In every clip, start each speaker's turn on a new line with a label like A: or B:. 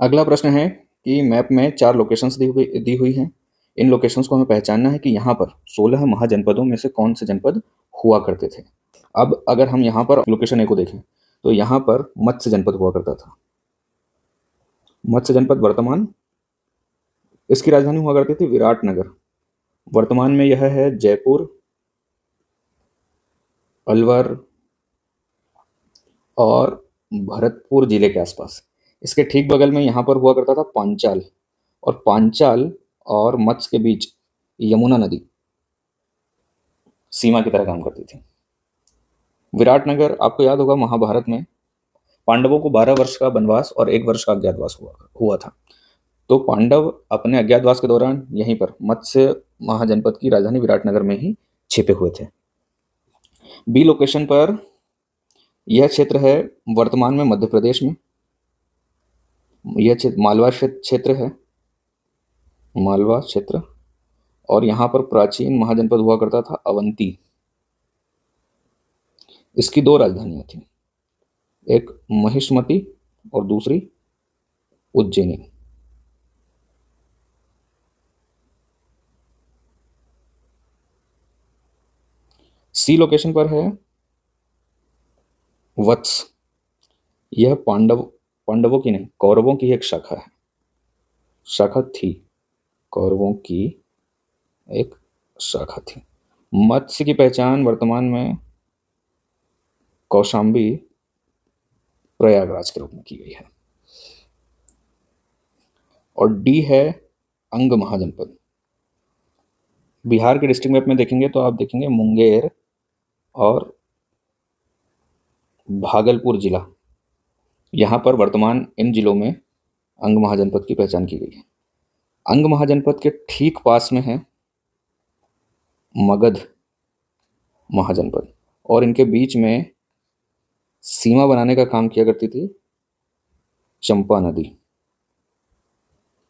A: अगला प्रश्न है कि मैप में 4 लोकेशंस दी हुई हैं। इन लोकेशंस को हमें पहचानना है कि यहाँ पर 16 महाजनपदों में से कौन से जनपद हुआ करते थे। अब अगर हम यहाँ पर लोकेशन ए को देखें तो यहाँ पर मत्स्य जनपद हुआ करता था। मत्स्य जनपद वर्तमान, इसकी राजधानी हुआ करती थी विराटनगर। वर्तमान में यह है जयपुर, अलवर और भरतपुर जिले के आसपास। इसके ठीक बगल में यहाँ पर हुआ करता था पांचाल, और पांचाल और मत्स्य के बीच यमुना नदी सीमा की तरह काम करती थी। विराटनगर, आपको याद होगा महाभारत में पांडवों को 12 वर्ष का वनवास और 1 वर्ष का अज्ञातवास हुआ था। तो पांडव अपने अज्ञातवास के दौरान यहीं पर मत्स्य महाजनपद की राजधानी विराटनगर में ही छिपे हुए थे। बी लोकेशन पर यह क्षेत्र है वर्तमान में मध्य प्रदेश में। यह क्षेत्र मालवा क्षेत्र है, मालवा क्षेत्र, और यहाँ पर प्राचीन महाजनपद हुआ करता था अवंती। इसकी 2 राजधानियां थी, एक महिष्मती और दूसरी उज्जैनी। सी लोकेशन पर है वत्स। यह पांडवों की नहीं, कौरवों की एक शाखा है, शाखा थी, कौरवों की एक शाखा थी। मत्स्य की पहचान वर्तमान में कौशांबी, प्रयागराज के रूप में की गई है। और डी है अंग महाजनपद। बिहार के डिस्ट्रिक्ट मैप में देखेंगे तो आप देखेंगे मुंगेर और भागलपुर जिला, यहाँ पर वर्तमान इन जिलों में अंग महाजनपद की पहचान की गई है। अंग महाजनपद के ठीक पास में है मगध महाजनपद, और इनके बीच में सीमा बनाने का काम किया करती थी चंपा नदी।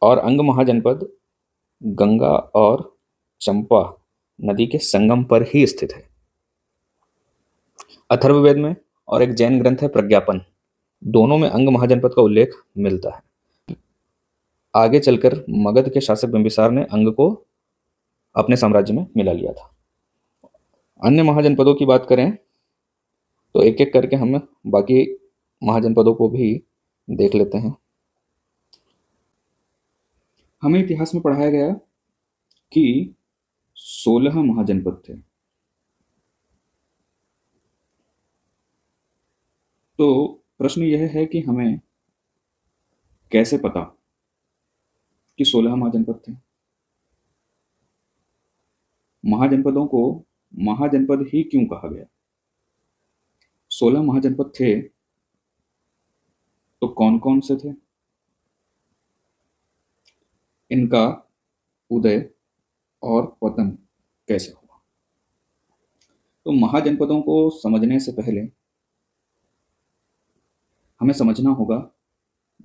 A: और अंग महाजनपद गंगा और चंपा नदी के संगम पर ही स्थित है। अथर्ववेद में और एक जैन ग्रंथ है प्रज्ञापन, दोनों में अंग महाजनपद का उल्लेख मिलता है। आगे चलकर मगध के शासक बिंबिसार ने अंग को अपने साम्राज्य में मिला लिया था। अन्य महाजनपदों की बात करें तो एक एक करके हम बाकी महाजनपदों को भी देख लेते हैं। हमें इतिहास में पढ़ाया गया कि 16 महाजनपद थे। तो प्रश्न यह है कि हमें कैसे पता कि 16 महाजनपद थे। महाजनपदों को महाजनपद ही क्यों कहा गया? 16 महाजनपद थे तो कौन कौन से थे, इनका उदय और पतन कैसे हुआ? तो महाजनपदों को समझने से पहले हमें समझना होगा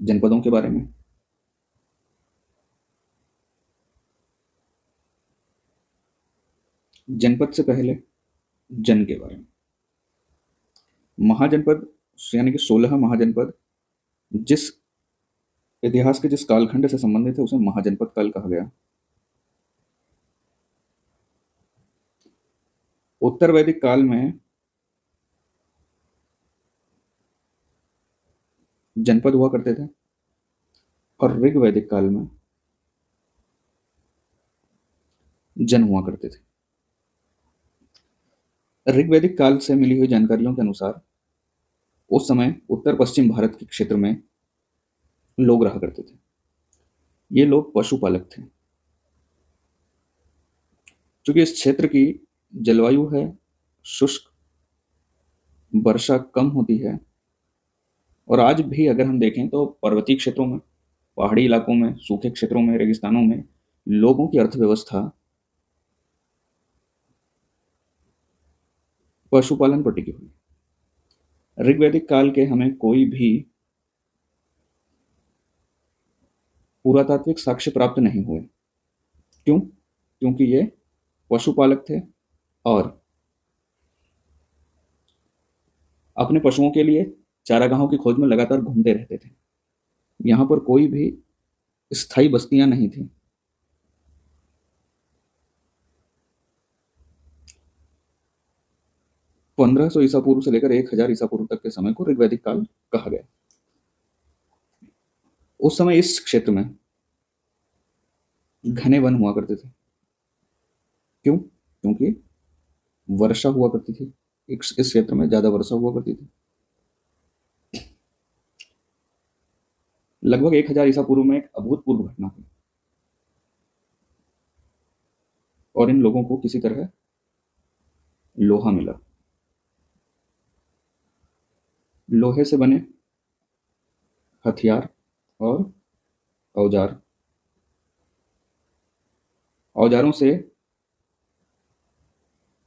A: जनपदों के बारे में। जनपद से पहले जन के बारे में। महाजनपद यानी कि 16 महाजनपद जिस इतिहास के जिस कालखंड से संबंधित है उसे महाजनपद काल कहा गया। उत्तर वैदिक काल में जनपद हुआ करते थे और ऋग वैदिक काल में जन हुआ करते थे। ऋग्वैदिक काल से मिली हुई जानकारियों के अनुसार उस समय उत्तर पश्चिम भारत के क्षेत्र में लोग रहा करते थे। ये लोग पशुपालक थे। क्योंकि इस क्षेत्र की जलवायु है शुष्क, वर्षा कम होती है, और आज भी अगर हम देखें तो पर्वतीय क्षेत्रों में, पहाड़ी इलाकों में, सूखे क्षेत्रों में, रेगिस्तानों में लोगों की अर्थव्यवस्था पशुपालन पर टिकी हुई। ऋग्वैदिक काल के हमें कोई भी पुरातात्विक साक्ष्य प्राप्त नहीं हुए। क्यों? क्योंकि ये पशुपालक थे और अपने पशुओं के लिए चारागाहों की खोज में लगातार घूमते रहते थे। यहां पर कोई भी स्थायी बस्तियां नहीं थी। 1500 ईसा पूर्व से लेकर 1000 ईसा पूर्व तक के समय को ऋग्वैदिक काल कहा गया। उस समय इस क्षेत्र में घने वन हुआ करते थे। क्यों? क्योंकि वर्षा हुआ करती थी, इस क्षेत्र में ज्यादा वर्षा हुआ करती थी। लगभग 1000 ईसा पूर्व में एक अभूतपूर्व घटना हुई और इन लोगों को किसी तरह लोहा मिला। लोहे से बने हथियार और औजार, औजारों से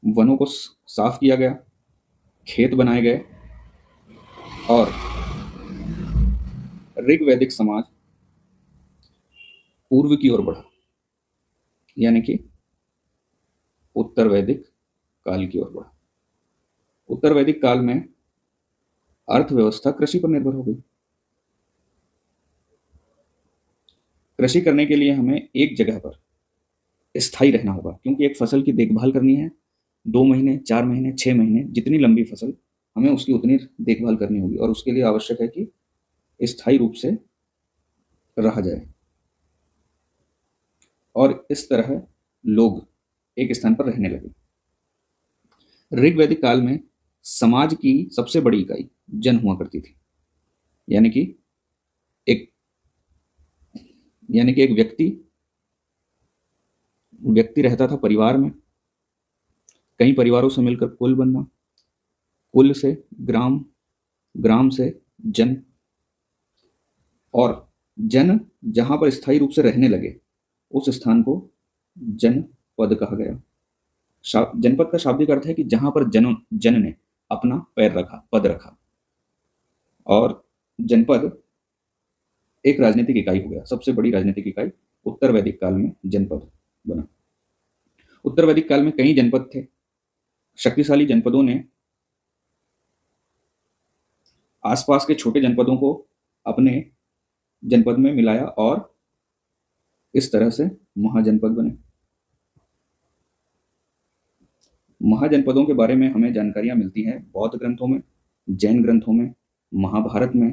A: वनों को साफ किया गया, खेत बनाए गए और ऋग्वैदिक समाज पूर्व की ओर बढ़ा, यानी कि उत्तर वैदिक काल की ओर बढ़ा। उत्तर वैदिक काल में अर्थव्यवस्था कृषि पर निर्भर हो गई। कृषि करने के लिए हमें एक जगह पर स्थायी रहना होगा, क्योंकि एक फसल की देखभाल करनी है 2 महीने, 4 महीने, 6 महीने, जितनी लंबी फसल हमें उसकी उतनी देखभाल करनी होगी और उसके लिए आवश्यक है कि स्थायी रूप से रहा जाए। और इस तरह लोग एक स्थान पर रहने लगे। ऋग्वैदिक काल में समाज की सबसे बड़ी इकाई जन हुआ करती थी, यानी कि एक यानी कि एक व्यक्ति रहता था परिवार में। कई परिवारों से मिलकर कुल बनना, कुल से ग्राम, ग्राम से जन, और जन जहां पर स्थायी रूप से रहने लगे उस स्थान को जनपद कहा गया। जनपद का शाब्दिक अर्थ है कि जहां पर जन ने अपना पैर रखा, पद रखा। और जनपद एक राजनीतिक इकाई हो गया, सबसे बड़ी राजनीतिक इकाई उत्तर वैदिक काल में जनपद बना। उत्तर वैदिक काल में कई जनपद थे। शक्तिशाली जनपदों ने आसपास के छोटे जनपदों को अपने जनपद में मिलाया और इस तरह से महाजनपद बने। महाजनपदों के बारे में हमें जानकारियां मिलती हैं बौद्ध ग्रंथों में, जैन ग्रंथों में, महाभारत में,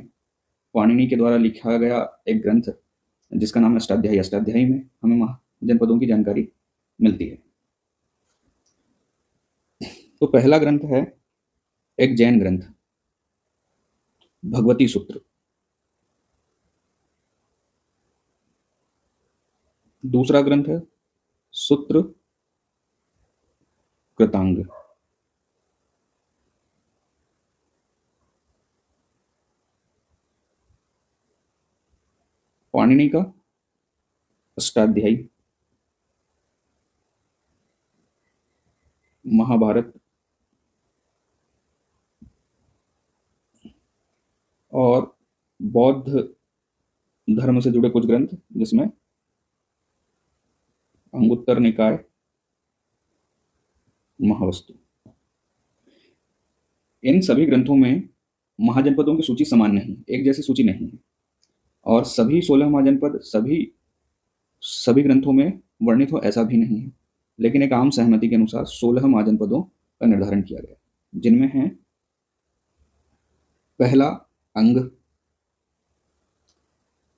A: पाणिनि के द्वारा लिखा गया एक ग्रंथ जिसका नाम है अष्टाध्यायी। अष्टाध्यायी में हमें महाजनपदों की जानकारी मिलती है। तो पहला ग्रंथ है एक जैन ग्रंथ, भगवती सूत्र। दूसरा ग्रंथ है सूत्र कृतांग। पाणिनि का अष्टाध्यायी। महाभारत और बौद्ध धर्म से जुड़े कुछ ग्रंथ जिसमें अंगुत्तर निकाय, महावस्तु। इन सभी ग्रंथों में महाजनपदों की सूची समान नहीं, एक जैसी सूची नहीं है और सभी 16 महाजनपद सभी सभी ग्रंथों में वर्णित हो ऐसा भी नहीं है। लेकिन एक आम सहमति के अनुसार 16 महाजनपदों का निर्धारण किया गया, जिनमें है पहला अंग।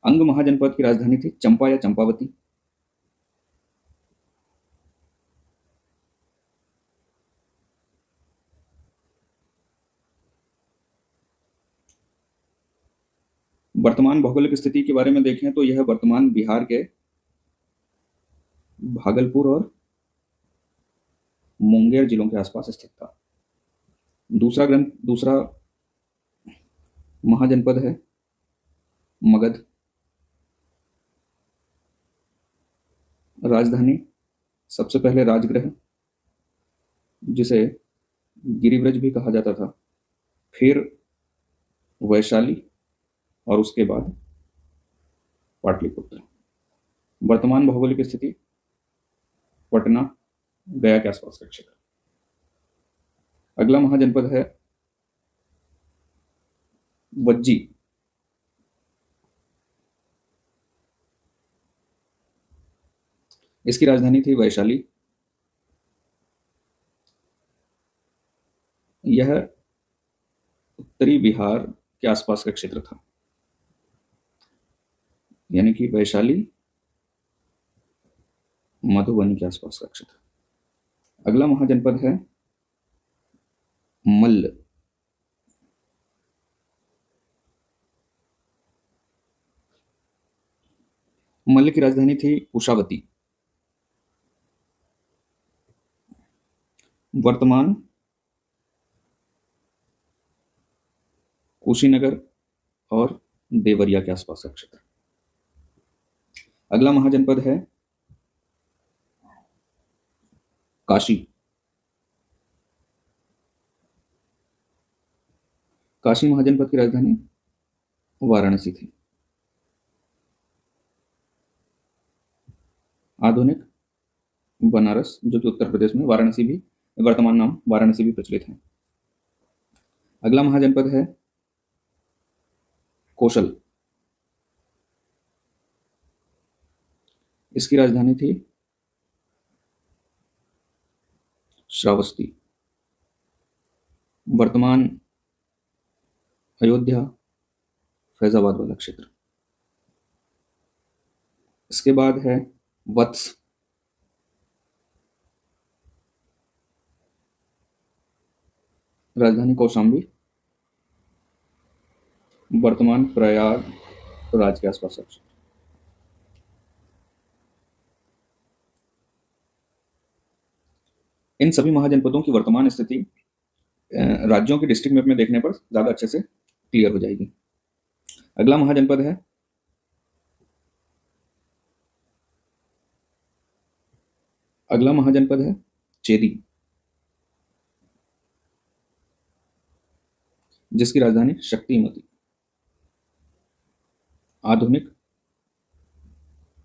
A: अंग महाजनपद की राजधानी थी चंपा या चंपावती। वर्तमान भौगोलिक स्थिति के बारे में देखें तो यह वर्तमान बिहार के भागलपुर और मुंगेर जिलों के आसपास स्थित था। दूसरा महाजनपद है मगध। राजधानी सबसे पहले राजगृह, जिसे गिरिव्रज भी कहा जाता था, फिर वैशाली और उसके बाद पाटलिपुत्र। वर्तमान भौगोलिक स्थिति पटना, गया के आसपास का क्षेत्र। अगला महाजनपद है वज्जी। इसकी राजधानी थी वैशाली। यह उत्तरी बिहार के आसपास का क्षेत्र था, यानी कि वैशाली मधुबनी के आसपास का क्षेत्र। अगला महाजनपद है मल्ल। मल्ल की राजधानी थी कुशावती। वर्तमान कुशीनगर और देवरिया के आसपास का क्षेत्र। अगला महाजनपद है काशी। काशी महाजनपद की राजधानी वाराणसी थी। आधुनिक बनारस, जो कि उत्तर प्रदेश में, वाराणसी भी, वर्तमान नाम वाराणसी भी प्रचलित है। अगला महाजनपद है कौशल। इसकी राजधानी थी श्रावस्ती। वर्तमान अयोध्या, फैजाबाद वाला क्षेत्र। इसके बाद है वत्स। राजधानी कौशाम्बी। वर्तमान प्रयाग राज के आसपास का क्षेत्र। इन सभी महाजनपदों की वर्तमान स्थिति राज्यों के डिस्ट्रिक्ट मैप में देखने पर ज्यादा अच्छे से क्लियर हो जाएगी। अगला महाजनपद है चेदी, जिसकी राजधानी शक्तिमती। आधुनिक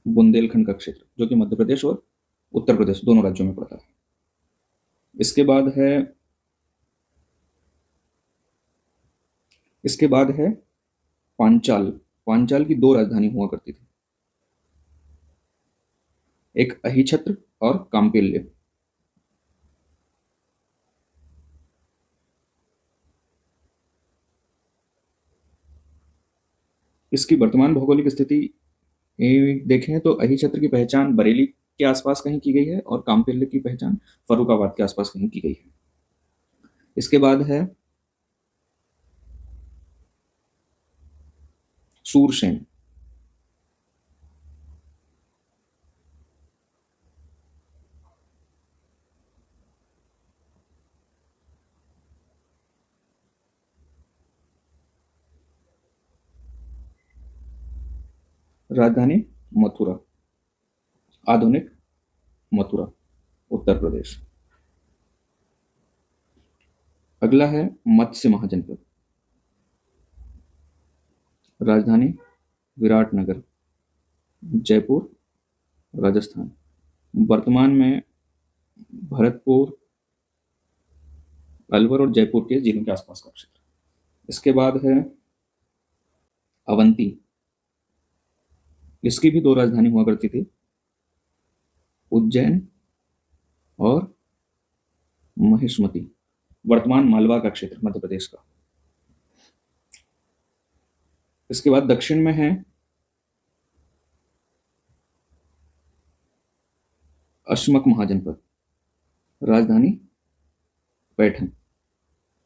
A: बुंदेलखंड का क्षेत्र, जो कि मध्य प्रदेश और उत्तर प्रदेश दोनों राज्यों में पड़ता है। इसके बाद है पांचाल। पांचाल की दो राजधानी हुआ करती थी, एक अहिछत्र और कांपिल्य। इसकी वर्तमान भौगोलिक स्थिति देखें तो अहिछत्र की पहचान बरेली के आसपास कहीं की गई है और कांपिल्य की पहचान फर्रुखाबाद के आसपास कहीं की गई है। इसके बाद है सूरसेन। राजधानी मथुरा। आधुनिक मथुरा, उत्तर प्रदेश। अगला है मत्स्य महाजनपद। राजधानी विराटनगर, जयपुर, राजस्थान। वर्तमान में भरतपुर, अलवर और जयपुर के जिलों के आसपास का क्षेत्र। इसके बाद है अवंती। इसकी भी दो राजधानी हुआ करती थी, उज्जैन और महिष्मती। वर्तमान मालवा का क्षेत्र, मध्य प्रदेश का। इसके बाद दक्षिण में है अश्मक महाजनपद। राजधानी पैठण,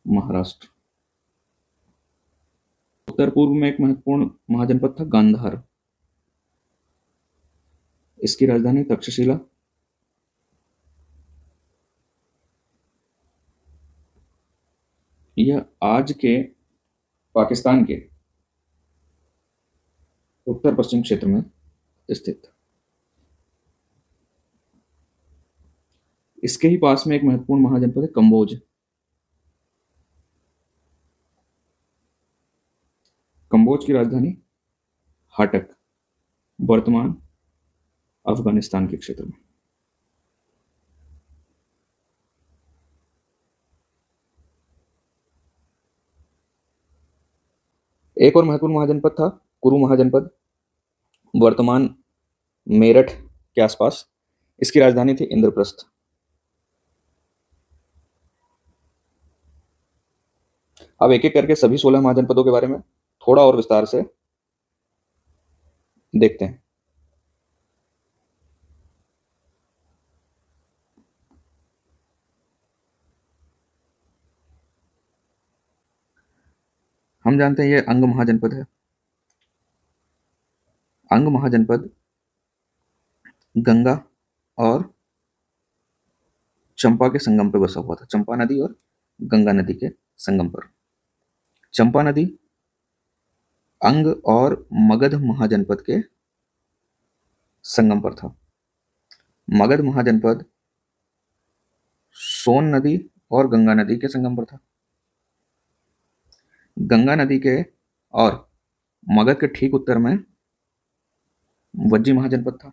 A: महाराष्ट्र। उत्तर पूर्व में एक महत्वपूर्ण महाजनपद था गांधार। इसकी राजधानी तक्षशिला। यह आज के पाकिस्तान के उत्तर पश्चिम क्षेत्र में स्थित था। इसके ही पास में एक महत्वपूर्ण महाजनपद है कंबोज। कंबोज की राजधानी हाटक, वर्तमान अफगानिस्तान के क्षेत्र में। एक और महत्वपूर्ण महाजनपद था कुरु महाजनपद, वर्तमान मेरठ के आसपास। इसकी राजधानी थी इंद्रप्रस्थ। अब एक एक करके सभी 16 महाजनपदों के बारे में थोड़ा और विस्तार से देखते हैं। हम जानते हैं ये अंग महाजनपद है। अंग महाजनपद गंगा और चंपा के संगम पर बसा हुआ था, चंपा नदी और गंगा नदी के संगम पर। चंपा नदी अंग और मगध महाजनपद के संगम पर था। मगध महाजनपद सोन नदी और गंगा नदी के संगम पर था। गंगा नदी के और मगध के ठीक उत्तर में वज्जी महाजनपद था।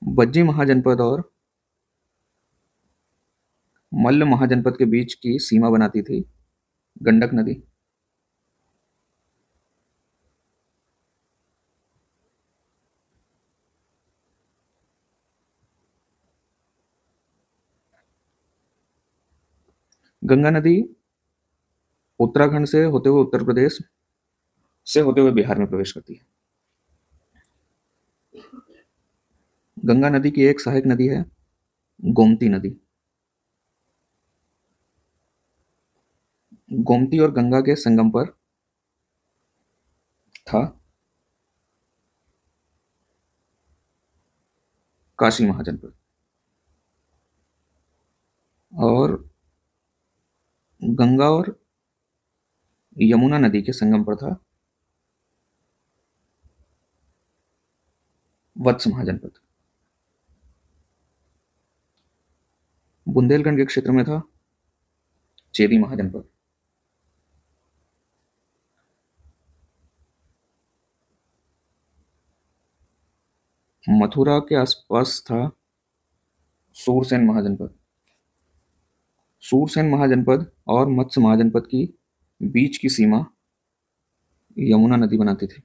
A: वज्जी महाजनपद और मल्ल महाजनपद के बीच की सीमा बनाती थी गंडक नदी। गंगा नदी उत्तराखंड से होते हुए उत्तर प्रदेश से होते हुए बिहार में प्रवेश करती है। गंगा नदी की एक सहायक नदी है गोमती नदी। गोमती और गंगा के संगम पर था काशी महाजनपद और गंगा और यमुना नदी के संगम पर था वत्स महाजनपद। बुंदेलखंड के क्षेत्र में था चेदी महाजनपद। मथुरा के आसपास था सूरसेन महाजनपद। सूरसेन महाजनपद और मत्स्य महाजनपद की बीच की सीमा यमुना नदी बनाती थी।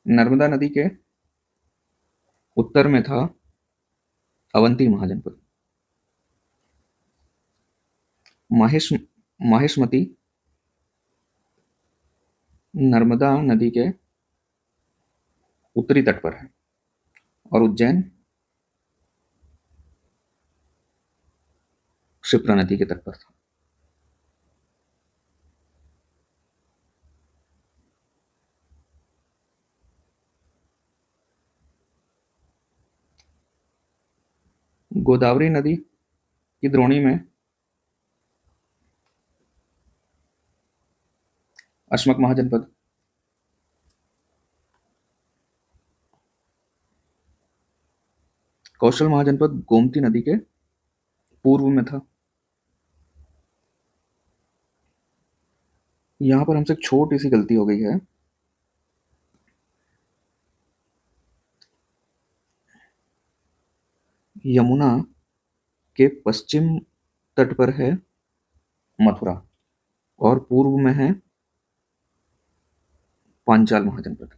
A: नर्मदा नदी के उत्तर में था अवंती महाजनपद। माहिष्मती नर्मदा नदी के उत्तरी तट पर है और उज्जैन क्षिप्रा नदी के तट पर था। गोदावरी नदी की द्रोणी में अश्मक महाजनपद। कौशल महाजनपद गोमती नदी के पूर्व में था। यहां पर हमसे एक छोटी सी गलती हो गई है। यमुना के पश्चिम तट पर है मथुरा और पूर्व में है पांचाल महाजनपद।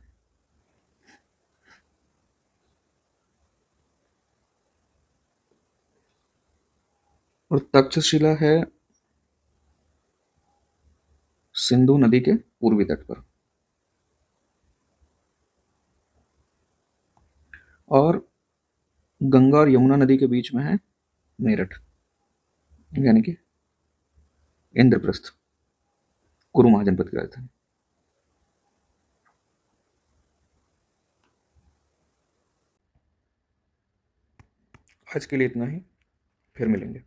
A: और तक्षशिला है सिंधु नदी के पूर्वी तट पर। और गंगा और यमुना नदी के बीच में है मेरठ, यानी कि इंद्रप्रस्थ, कुरु महाजनपद की राजधानी। आज के लिए इतना ही, फिर मिलेंगे।